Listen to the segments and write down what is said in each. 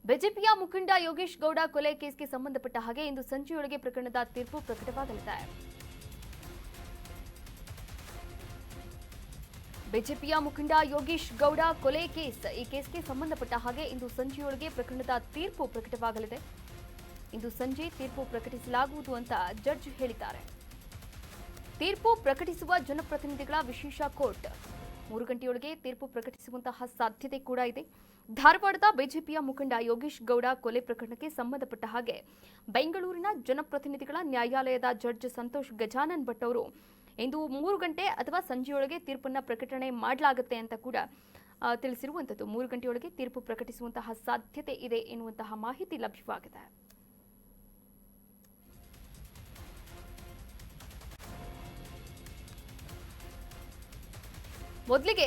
ಬಿಜೆಪಿಯ ಮುಖಂಡ ಯೋಗೇಶ್ ಗೌಡ ಕೊಲೆ ಕೇಸ್ಗೆ ಸಂಬಂಧಪಟ್ಟ ಹಾಗೆ ಇಂದು ಸಂಜೆಯೊಳಗೆ ಪ್ರಕರಣದ ತೀರ್ಪು ಪ್ರಕಟವಾಗಲಿದೆ. ಬಿಜೆಪಿಯ ಮುಖಂಡ ಯೋಗೇಶ್ ಗೌಡ ಕೊಲೆ ಕೇಸ್ ಈ ಕೇಸ್ಗೆ ಸಂಬಂಧಪಟ್ಟ ಹಾಗೆ ಇಂದು ಸಂಜೆಯೊಳಗೆ ಪ್ರಕರಣದ ತೀರ್ಪು ಪ್ರಕಟವಾಗಲಿದೆ. ಇಂದು ಸಂಜೆ ತೀರ್ಪು ಪ್ರಕಟಿಸಲಾಗುವುದು ಅಂತ ಜಡ್ಜ್ ಹೇಳಿದ್ದಾರೆ. ತೀರ್ಪು ಪ್ರಕಟಿಸುವ ಜನಪ್ರತಿನಿಧಿಗಳ ವಿಶೇಷ ಕೋರ್ಟ್ 3 ಗಂಟೆಯೊಳಗೆ ತೀರ್ಪು ಪ್ರಕಟಿಸುವಂತಹ ಸಾಧ್ಯತೆ ಕೂಡ ಇದೆ. ಧಾರವಾಡದ ಬಿಜೆಪಿಯ ಮುಖಂಡ ಯೋಗೇಶ್ ಗೌಡ ಕೊಲೆ ಪ್ರಕರಣಕ್ಕೆ ಸಂಬಂಧಪಟ್ಟ ಹಾಗೆ ಬೆಂಗಳೂರಿನ ಜನಪ್ರತಿನಿಧಿಗಳ ನ್ಯಾಯಾಲಯದ ಜಡ್ಜ್ ಸಂತೋಷ್ ಗಜಾನನ್ ಭಟ್ ಅವರು ಇಂದು 3 ಗಂಟೆ ಅಥವಾ ಸಂಜೆಯೊಳಗೆ ತೀರ್ಪನ್ನು ಪ್ರಕಟಣೆ ಮಾಡಲಾಗುತ್ತೆ ಅಂತ ಕೂಡ ತಿಳಿಸಿರುವಂಥದ್ದು. 3 ಗಂಟೆಯೊಳಗೆ ತೀರ್ಪು ಪ್ರಕಟಿಸುವಂತಹ ಸಾಧ್ಯತೆ ಇದೆ ಎನ್ನುವಂತಹ ಮಾಹಿತಿ ಲಭ್ಯವಾಗಿದೆ. ಮೊದಲಿಗೆ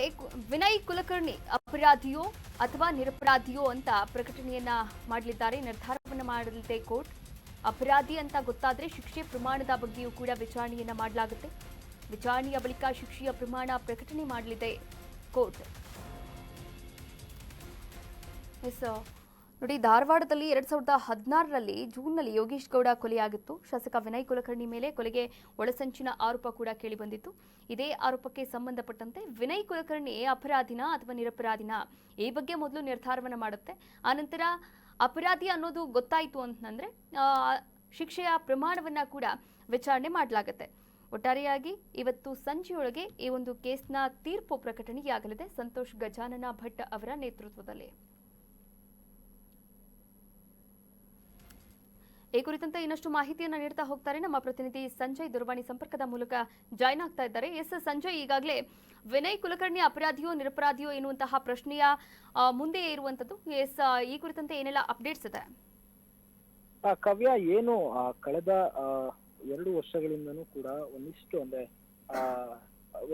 ವಿನಯ್ ಕುಲಕರ್ಣಿ ಅಪರಾಧಿಯೋ ಅಥವಾ ನಿರಪರಾಧಿಯೋ ಅಂತ ಪ್ರಕಟಣೆಯನ್ನ ಮಾಡಲಿದ್ದಾರೆ. ನಿರ್ಧಾರವನ್ನು ಮಾಡಲಿದೆ ಕೋರ್ಟ್. ಅಪರಾಧಿ ಅಂತ ಗೊತ್ತಾದರೆ ಶಿಕ್ಷೆ ಪ್ರಮಾಣದ ಬಗ್ಗೆಯೂ ಕೂಡ ವಿಚಾರಣೆಯನ್ನ ಮಾಡಲಾಗುತ್ತೆ. ವಿಚಾರಣೆಯ ಬಳಿಕ ಶಿಕ್ಷೆಯ ಪ್ರಮಾಣ ಪ್ರಕಟಣೆ ಮಾಡಲಿದೆ ಕೋರ್ಟ್. ನೋಡಿ, ಧಾರವಾಡದಲ್ಲಿ 2016ರಲ್ಲಿ ಜೂನ್ನಲ್ಲಿ ಯೋಗೇಶ್ ಗೌಡ ಕೊಲೆಯಾಗಿತ್ತು. ಶಾಸಕ ವಿನಯ್ ಕುಲಕರ್ಣಿ ಮೇಲೆ ಕೊಲೆಗೆ ಒಳಸಂಚಿನ ಆರೋಪ ಕೂಡ ಕೇಳಿಬಂದಿತ್ತು. ಇದೇ ಆರೋಪಕ್ಕೆ ಸಂಬಂಧಪಟ್ಟಂತೆ ವಿನಯ್ ಕುಲಕರ್ಣಿ ಅಪರಾಧಿನ ಅಥವಾ ನಿರಪರಾಧಿನ ಈ ಬಗ್ಗೆ ಮೊದಲು ನಿರ್ಧಾರವನ್ನು ಮಾಡುತ್ತೆ. ಆನಂತರ ಅಪರಾಧಿ ಅನ್ನೋದು ಗೊತ್ತಾಯಿತು ಅಂತಂದ್ರೆ ಶಿಕ್ಷೆಯ ಪ್ರಮಾಣವನ್ನ ಕೂಡ ವಿಚಾರಣೆ ಮಾಡಲಾಗುತ್ತೆ. ಒಟ್ಟಾರೆಯಾಗಿ ಇವತ್ತು ಸಂಜೆಯೊಳಗೆ ಈ ಒಂದು ಕೇಸ್ನ ತೀರ್ಪು ಪ್ರಕಟಣೆಯಾಗಲಿದೆ ಸಂತೋಷ್ ಗಜಾನನ ಭಟ್ ಅವರ ನೇತೃತ್ವದಲ್ಲಿ. ಈ ಕುರಿತಂತೆ ಇನ್ನಷ್ಟು ಮಾಹಿತಿಯನ್ನು ನೀಡ್ತಾ ಹೋಗ್ತಾರೆ ನಮ್ಮ ಪ್ರತಿನಿಧಿ ಸಂಜಯ್. ದೂರವಾಣಿ ಸಂಪರ್ಕದ ಮೂಲಕ ಜಾಯ್ನ್ ಆಗ್ತಾ ಇದ್ದಾರೆ. ಎಸ್ ಸಂಜಯ್, ಈಗಾಗಲೇ ವಿನಯ್ ಕುಲಕರ್ಣಿ ಅಪರಾಧಿಯೋ ನಿರಪರಾಧಿಯೋ ಎನ್ನುವಂತಹ ಪ್ರಶ್ನೆಯ ಮುಂದೆ ಇರುವಂತದ್ದು. ಎಸ್, ಈ ಕುರಿತಂತೆ ಏನೆಲ್ಲ ಅಪ್ಡೇಟ್ಸ್ ಇದೆ? ಕವ್ಯ, ಏನು ಕಳೆದ 2 ವರ್ಷಗಳಿಂದನೂ ಕೂಡ ಒಂದಿಷ್ಟು ಅಂದ್ರೆ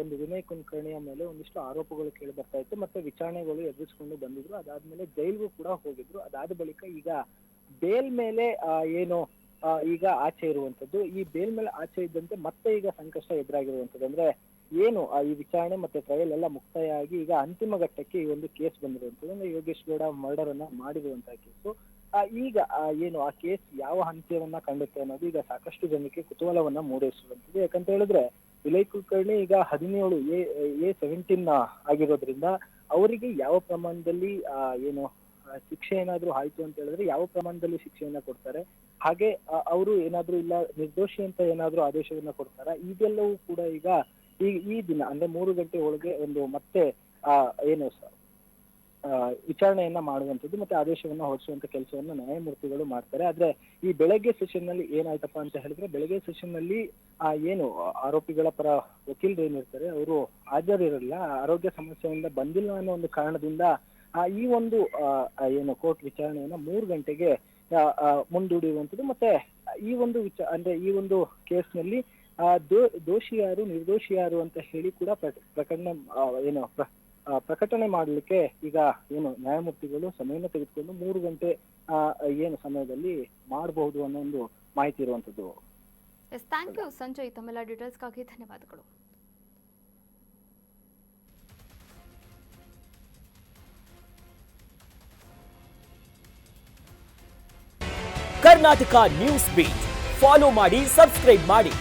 ಒಂದು ವಿನಯ್ ಕುಲಕರ್ಣಿಯ ಮೇಲೆ ಒಂದಿಷ್ಟು ಆರೋಪಗಳು ಕೇಳಿ ಬರ್ತಾ ಇತ್ತು. ಮತ್ತೆ ವಿಚಾರಣೆಗಳು ಎದುರಿಸಿಕೊಂಡು ಬಂದಿದ್ರು. ಅದಾದ್ಮೇಲೆ ಜೈಲ್ಗೂ ಕೂಡ ಹೋಗಿದ್ರು. ಅದಾದ ಬಳಿಕ ಈಗ ಬೇಲ್ ಮೇಲೆ ಏನು ಈಗ ಆಚೆ ಇರುವಂತದ್ದು. ಈ ಬೇಲ್ ಮೇಲೆ ಆಚೆ ಇದ್ದಂತೆ ಮತ್ತೆ ಈಗ ಸಂಕಷ್ಟ ಎದುರಾಗಿರುವಂತದ್ದು. ಅಂದ್ರೆ ಏನು ಈ ವಿಚಾರಣೆ ಮತ್ತೆ ಟ್ರಯಲ್ ಎಲ್ಲ ಮುಕ್ತಾಯ ಆಗಿ ಈಗ ಅಂತಿಮ ಘಟ್ಟಕ್ಕೆ ಈ ಒಂದು ಕೇಸ್ ಬಂದಿರುವಂತದ್ದು. ಅಂದ್ರೆ ಯೋಗೇಶ್ ಗೌಡ ಮರ್ಡರ್ ಅನ್ನ ಮಾಡಿರುವಂತಹ ಕೇಸು. ಈಗ ಏನು ಆ ಕೇಸ್ ಯಾವ ಹಂತವನ್ನ ಕಂಡುತ್ತೆ ಅನ್ನೋದು ಈಗ ಸಾಕಷ್ಟು ಜನಕ್ಕೆ ಕುತೂಹಲವನ್ನ ಮೂಡಿಸುವಂತದ್ದು. ಯಾಕಂತ ಹೇಳಿದ್ರೆ ವಿನಯ್ ಕುಲಕರ್ಣಿ ಈಗ 17A17 ಆಗಿರೋದ್ರಿಂದ ಅವರಿಗೆ ಯಾವ ಪ್ರಮಾಣದಲ್ಲಿ ಏನು ಶಿಕ್ಷೆ ಏನಾದ್ರೂ ಆಯ್ತು ಅಂತ ಹೇಳಿದ್ರೆ ಯಾವ ಪ್ರಮಾಣದಲ್ಲಿ ಶಿಕ್ಷೆಯನ್ನ ಕೊಡ್ತಾರೆ, ಹಾಗೆ ಅವರು ಏನಾದ್ರೂ ಇಲ್ಲ ನಿರ್ದೋಷಿ ಅಂತ ಏನಾದ್ರೂ ಆದೇಶವನ್ನ ಕೊಡ್ತಾರ, ಇದೆಲ್ಲವೂ ಕೂಡ ಈಗ ಈ ದಿನ ಅಂದ್ರೆ 3 ಗಂಟೆ ಒಳಗೆ ಒಂದು ಮತ್ತೆ ಏನು ವಿಚಾರಣೆಯನ್ನ ಮಾಡುವಂಥದ್ದು ಮತ್ತೆ ಆದೇಶವನ್ನ ಹೊರಡಿಸುವಂತ ಕೆಲಸವನ್ನ ನ್ಯಾಯಮೂರ್ತಿಗಳು ಮಾಡ್ತಾರೆ. ಆದ್ರೆ ಈ ಬೆಳಗ್ಗೆ ಸೆಷನ್ ನಲ್ಲಿ ಏನಾಯ್ತಪ್ಪ ಅಂತ ಹೇಳಿದ್ರೆ, ಬೆಳಗ್ಗೆ ಸೆಷನ್ ನಲ್ಲಿ ಏನು ಆರೋಪಿಗಳ ಪರ ವಕೀಲರು ಏನಿರ್ತಾರೆ ಅವರು ಹಾಜರಿರಲಿಲ್ಲ. ಆರೋಗ್ಯ ಸಮಸ್ಯೆಯಿಂದ ಬಂದಿಲ್ಲ ಅನ್ನೋ ಒಂದು ಕಾರಣದಿಂದ ಈ ಒಂದು ಏನು ಕೋರ್ಟ್ ವಿಚಾರಣೆಯನ್ನ 3 ಗಂಟೆಗೆ ಮುಂದೂಡಿರುವಂಥದ್ದು. ಮತ್ತೆ ಈ ಒಂದು ಅಂದ್ರೆ ಈ ಒಂದು ಕೇಸ್ ನಲ್ಲಿ ದೋಷಿ ಯಾರು ನಿರ್ದೋಷಿ ಯಾರು ಅಂತ ಹೇಳಿ ಕೂಡ ಪ್ರಕಟಣೆ ಮಾಡಲಿಕ್ಕೆ ಈಗ ಏನು ನ್ಯಾಯಮೂರ್ತಿಗಳು ಸಮಯನ ತೆಗೆದುಕೊಂಡು 3 ಗಂಟೆ ಏನು ಸಮಯದಲ್ಲಿ ಮಾಡಬಹುದು ಅನ್ನೋ ಒಂದು ಮಾಹಿತಿ ಇರುವಂತದ್ದು. ಥ್ಯಾಂಕ್ ಯು ಸಂಜಯ್, ತಮ್ಮೆಲ್ಲ ಡೀಟೇಲ್ಸ್ಗಾಗಿ ಧನ್ಯವಾದಗಳು. ಕರ್ನಾಟಕ ನ್ಯೂಸ್ ಬೀಟ್ ಫಾಲೋ ಮಾಡಿ, ಸಬ್ಸ್ಕ್ರೈಬ್ ಮಾಡಿ.